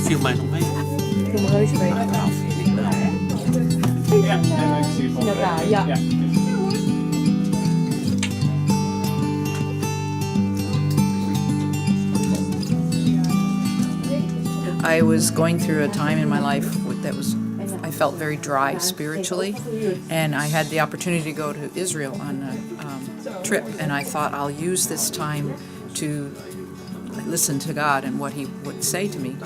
viel mij nog mee. Viel me reuze mee. Nou, vind ik wel. Ja, ik zie het Ja, ja. I was going through a time in my life that was, I felt very dry spiritually, and I had the opportunity to go to Israel on a trip, and I thought I'll use this time to listen to God and what He would say to me.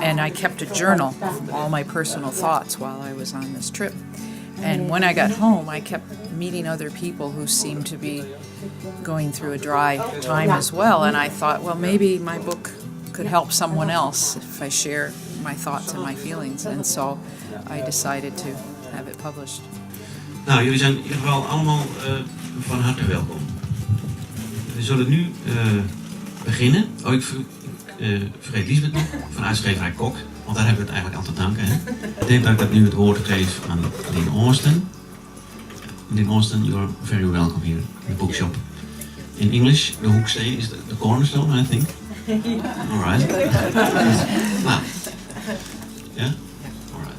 And I kept a journal of all my personal thoughts while I was on this trip. And when I got home, I kept meeting other people who seemed to be going through a dry time as well, and I thought, well, maybe my book could help someone else if I share my thoughts and my feelings, and so I decided to have it published. Nou, jullie zijn in ieder geval allemaal van harte welkom. We zullen nu beginnen. Oh, ik vergeet Liesbeth nog, van uitgeverij Kok, want daar hebben we het eigenlijk aan te danken. Hè? Ik denk dat ik dat nu het woord geef aan Lynn Austin. Lynn Austin, you're very welcome here in the bookshop. In English, De Hoeksteen is the cornerstone, I think. All right. Now, yeah? All right.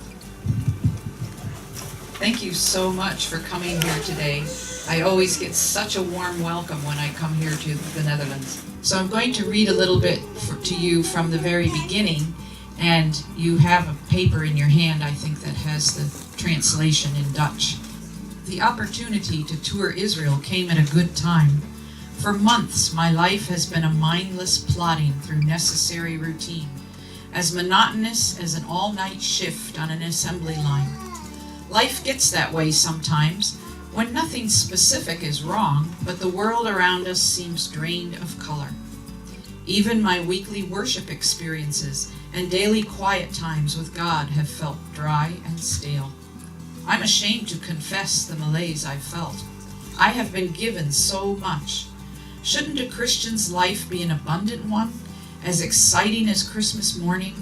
Thank you so much for coming here today. I always get such a warm welcome when I come here to the Netherlands. So I'm going to read a little bit to you from the very beginning, and you have a paper in your hand, I think, that has the translation in Dutch. The opportunity to tour Israel came at a good time. For months, my life has been a mindless plodding through necessary routine, as monotonous as an all-night shift on an assembly line. Life gets that way sometimes, when nothing specific is wrong, but the world around us seems drained of color. Even my weekly worship experiences and daily quiet times with God have felt dry and stale. I'm ashamed to confess the malaise I've felt. I have been given so much. Shouldn't a Christian's life be an abundant one, as exciting as Christmas morning,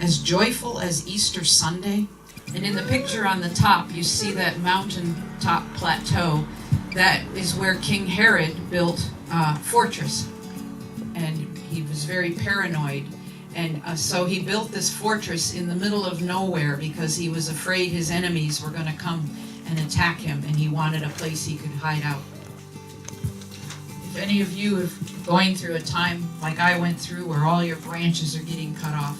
as joyful as Easter Sunday? And in the picture on the top, you see that mountaintop plateau. That is where King Herod built a fortress. And he was very paranoid. And so he built this fortress in the middle of nowhere because he was afraid his enemies were going to come and attack him, and he wanted a place he could hide out. If any of you have going through a time like I went through where all your branches are getting cut off,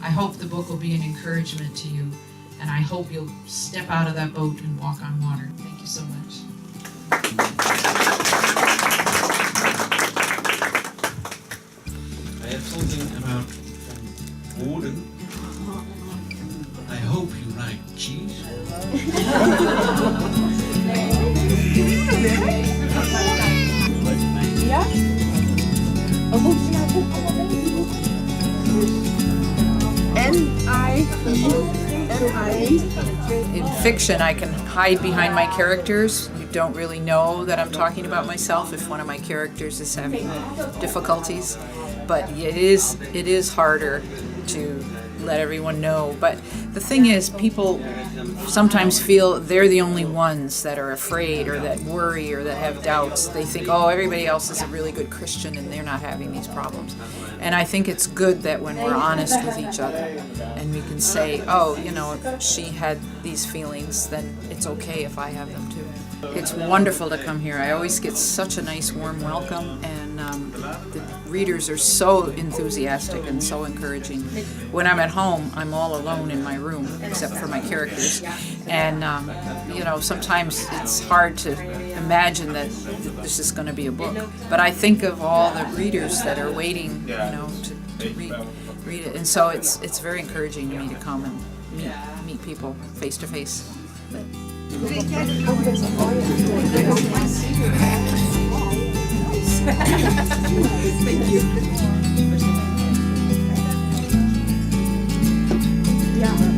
I hope the book will be an encouragement to you, and I hope you'll step out of that boat and walk on water. Thank you so much. I have something about Woerden. I hope you like cheese. Ja? Wat moet je nou boek allemaal mee, die boeken? In fiction, I can hide behind my characters. You don't really know that I'm talking about myself if one of my characters is having difficulties. But it is harder to let everyone know. But the thing is, people sometimes feel they're the only ones that are afraid or that worry or that have doubts. They think, oh, everybody else is a really good Christian and they're not having these problems. And I think it's good that when we're honest with each other and we can say, oh, you know, if she had these feelings, then it's okay if I have them too. It's wonderful to come here. I always get such a nice warm welcome, and the readers are so enthusiastic and so encouraging. When I'm at home, I'm all alone in my room, except for my characters. And, you know, sometimes it's hard to imagine that this is going to be a book. But I think of all the readers that are waiting, you know, to read it. And so it's very encouraging to me to come and meet people face to face. Thank you. Ja.